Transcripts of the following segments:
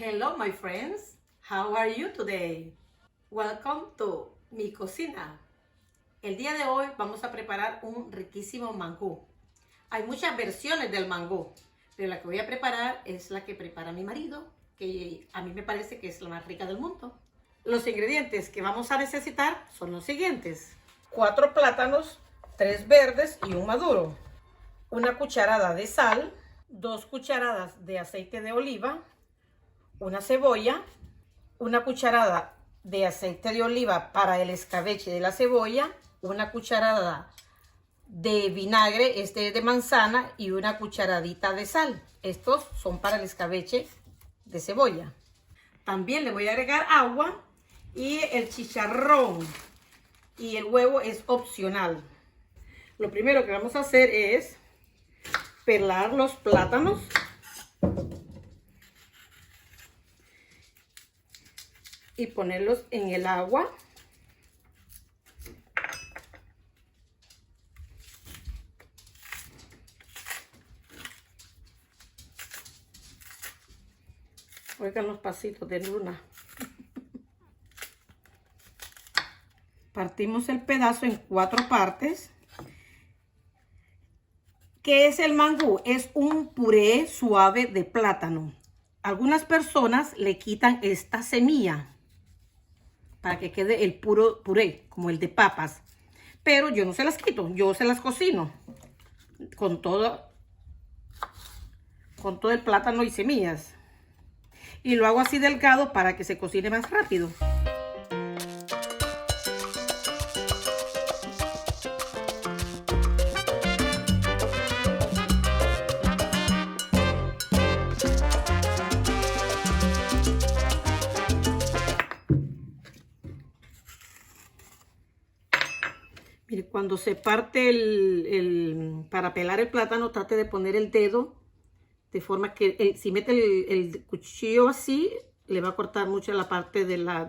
Hello my friends, how are you today? Welcome to mi cocina. El día de hoy vamos a preparar un riquísimo mangú. Hay muchas versiones del mangú, pero la que voy a preparar es la que prepara mi marido, que a mí me parece que es la más rica del mundo. Los ingredientes que vamos a necesitar son los siguientes: 4 plátanos, 3 verdes y un maduro, una cucharada de sal, 2 cucharadas de aceite de oliva, una cebolla, una cucharada de aceite de oliva para el escabeche de la cebolla, una cucharada de vinagre, de manzana, y una cucharadita de sal. Estos son para el escabeche de cebolla. También le voy a agregar agua y el chicharrón, y el huevo es opcional. Lo primero que vamos a hacer es pelar los plátanos y ponerlos en el agua. Oigan los pasitos de Luna. Partimos el pedazo en 4 partes. ¿Qué es el mangú? Es un puré suave de plátano. Algunas personas le quitan esta semilla para que quede el puro puré, como el de papas. Pero yo no se las quito, yo se las cocino con todo el plátano y semillas. Y lo hago así delgado para que se cocine más rápido. Mire, cuando se parte para pelar el plátano, trate de poner el dedo de forma que si mete el cuchillo así, le va a cortar mucho la parte de la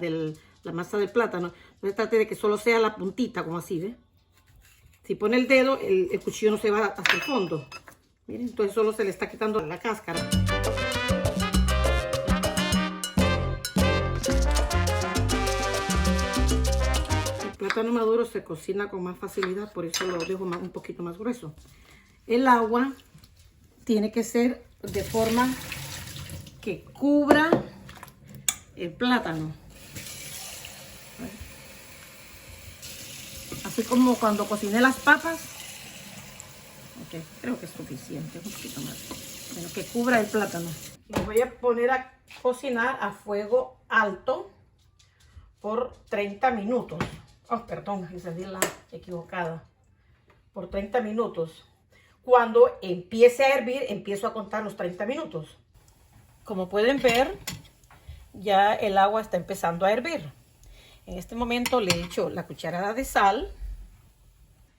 masa del plátano. Entonces trate de que solo sea la puntita, como así, ¿ve? Si pone el dedo, el cuchillo no se va hasta el fondo. Miren, entonces solo se le está quitando la cáscara. El plátano maduro se cocina con más facilidad, por eso lo dejo un poquito más grueso. El agua tiene que ser de forma que cubra el plátano. Así como cuando cociné las papas. Ok, creo que es suficiente, un poquito más. Bueno, que cubra el plátano. Lo voy a poner a cocinar a fuego alto por 30 minutos. Oh, perdón, encendí la equivocada. Por 30 minutos. Cuando empiece a hervir, empiezo a contar los 30 minutos. Como pueden ver, ya el agua está empezando a hervir. En este momento le echo la cucharada de sal.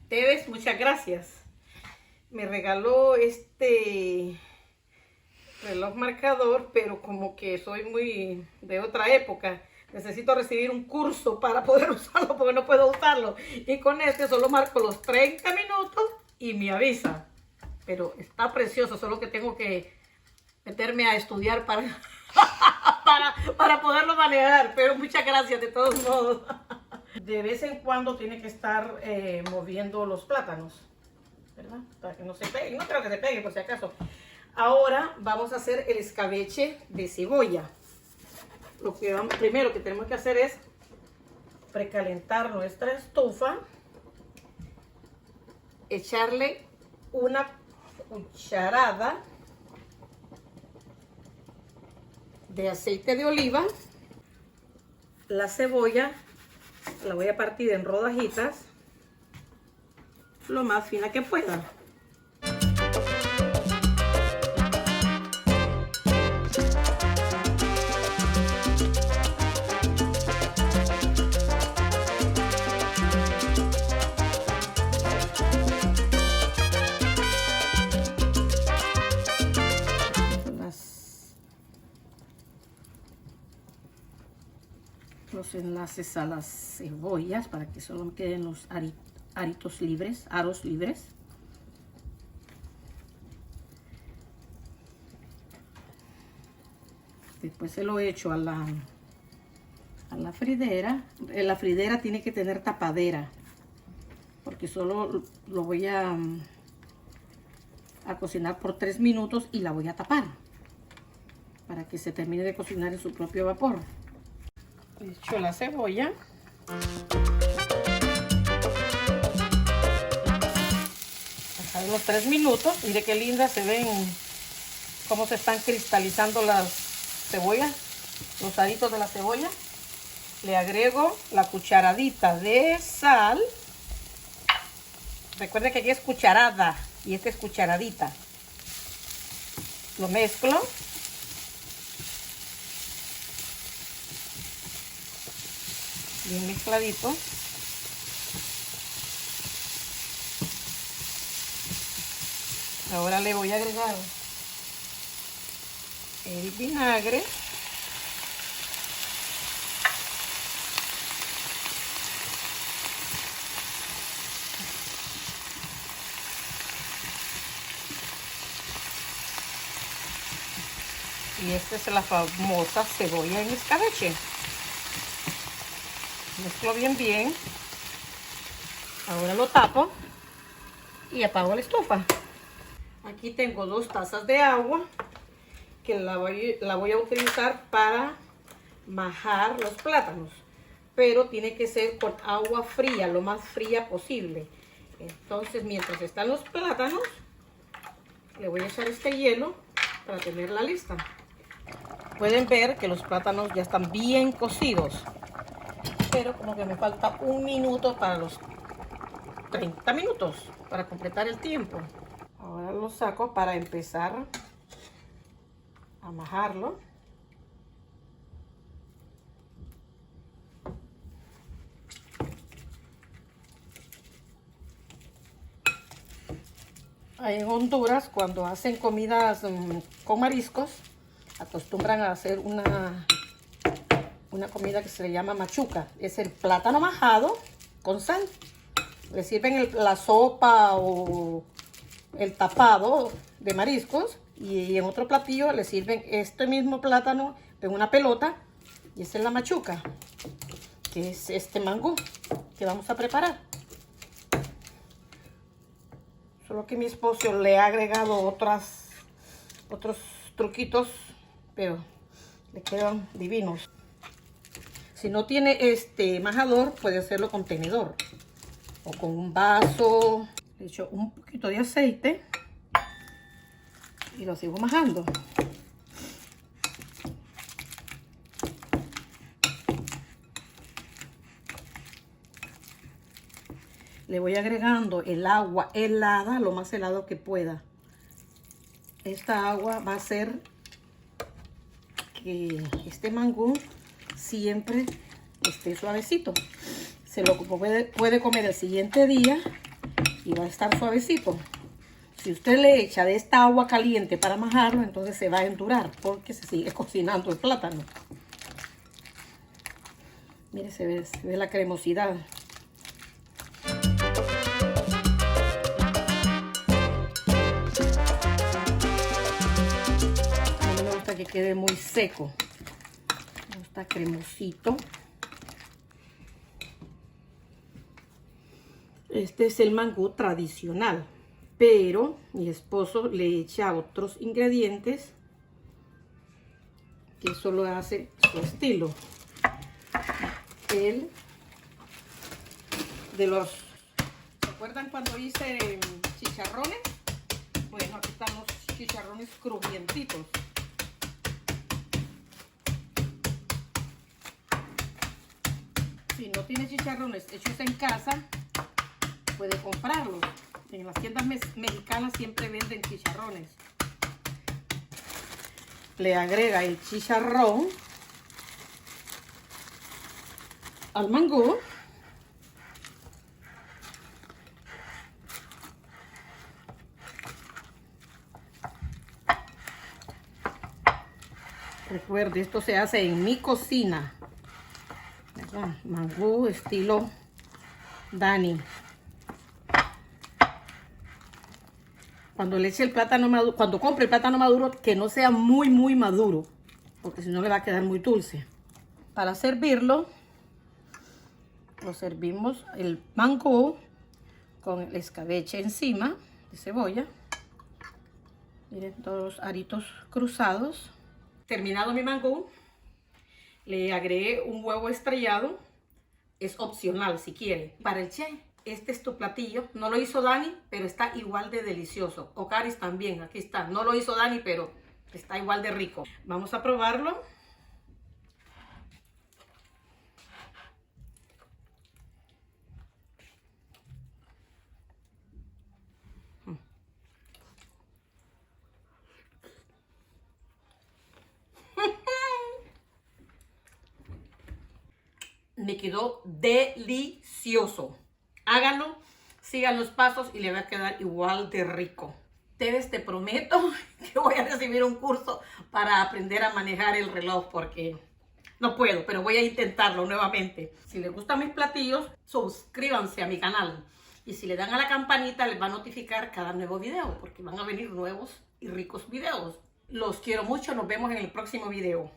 Tevez, muchas gracias. Me regaló este reloj marcador, pero como que soy muy de otra época. Necesito recibir un curso para poder usarlo, porque no puedo usarlo. Y con este solo marco los 30 minutos y me avisa. Pero está precioso, solo que tengo que meterme a estudiar para poderlo manejar. Pero muchas gracias de todos modos. De vez en cuando tiene que estar moviendo los plátanos, ¿verdad? Para que no se pegue. No creo que se pegue, por si acaso. Ahora vamos a hacer el escabeche de cebolla. Primero que tenemos que hacer es precalentar nuestra estufa, echarle una cucharada de aceite de oliva. La cebolla la voy a partir en rodajitas lo más fina que pueda. Los enlaces a las cebollas para que solo queden los aros libres. Después se lo echo a la fridera. La fridera tiene que tener tapadera, porque solo lo voy a cocinar por 3 minutos y la voy a tapar para que se termine de cocinar en su propio vapor. Echo la cebolla. Dejar unos 3 minutos. Mire qué lindas se ven, cómo se están cristalizando las cebollas, los aritos de la cebolla. Le agrego la cucharadita de sal. Recuerde que aquí es cucharada y esta es cucharadita. Lo mezclo. Bien mezcladito. Ahora le voy a agregar el vinagre. Y esta es la famosa cebolla en escabeche. Mezclo bien. Ahora lo tapo y apago la estufa. Aquí tengo 2 tazas de agua que la voy a utilizar para majar los plátanos. Pero tiene que ser con agua fría, lo más fría posible. Entonces, mientras están los plátanos, le voy a echar este hielo para tenerla lista. Pueden ver que los plátanos ya están bien cocidos, pero como que me falta 1 minuto para los 30 minutos, para completar el tiempo. Ahora lo saco para empezar a majarlo. En Honduras, cuando hacen comidas con mariscos, acostumbran a hacer una comida que se le llama machuca. Es el plátano majado con sal. Le sirven la sopa o el tapado de mariscos y en otro platillo le sirven este mismo plátano en una pelota, y esa es la machuca, que es este mangú que vamos a preparar. Solo que mi esposo le ha agregado otros truquitos, pero le quedan divinos. Si no tiene este majador, puede hacerlo con tenedor o con un vaso. Le echo un poquito de aceite y lo sigo majando. Le voy agregando el agua helada, lo más helado que pueda. Esta agua va a hacer que este mangú siempre esté suavecito. Se lo puede comer el siguiente día y va a estar suavecito. Si usted le echa de esta agua caliente para majarlo, entonces se va a endurar porque se sigue cocinando el plátano. Mire, se ve la cremosidad. A mí me gusta que quede muy seco. Me gusta cremosito. Este es el mangú tradicional, pero mi esposo le echa otros ingredientes que eso lo hace su estilo. ¿Se acuerdan cuando hice chicharrones? Bueno, aquí están los chicharrones crujientitos. Si no tiene chicharrones hechos en casa, puede comprarlos. En las tiendas mexicanas siempre venden chicharrones. Le agrega el chicharrón al mangú. Recuerde, esto se hace en mi cocina. Mangú estilo Dani. Cuando le eche el plátano maduro, cuando compre el plátano maduro, que no sea muy maduro, porque si no le va a quedar muy dulce. Para servirlo, lo servimos el mangú con el escabeche encima de cebolla. Miren, todos los aritos cruzados. Terminado mi mangú, le agregué un huevo estrellado. Es opcional si quiere. Para el Che, este es tu platillo. No lo hizo Dani, pero está igual de delicioso. Ocaris también, aquí está. No lo hizo Dani, pero está igual de rico. Vamos a probarlo. Me quedó delicioso. Háganlo, sigan los pasos y le va a quedar igual de rico. Teves, te prometo que voy a recibir un curso para aprender a manejar el reloj porque no puedo, pero voy a intentarlo nuevamente. Si les gustan mis platillos, suscríbanse a mi canal. Y si le dan a la campanita, les va a notificar cada nuevo video porque van a venir nuevos y ricos videos. Los quiero mucho, nos vemos en el próximo video.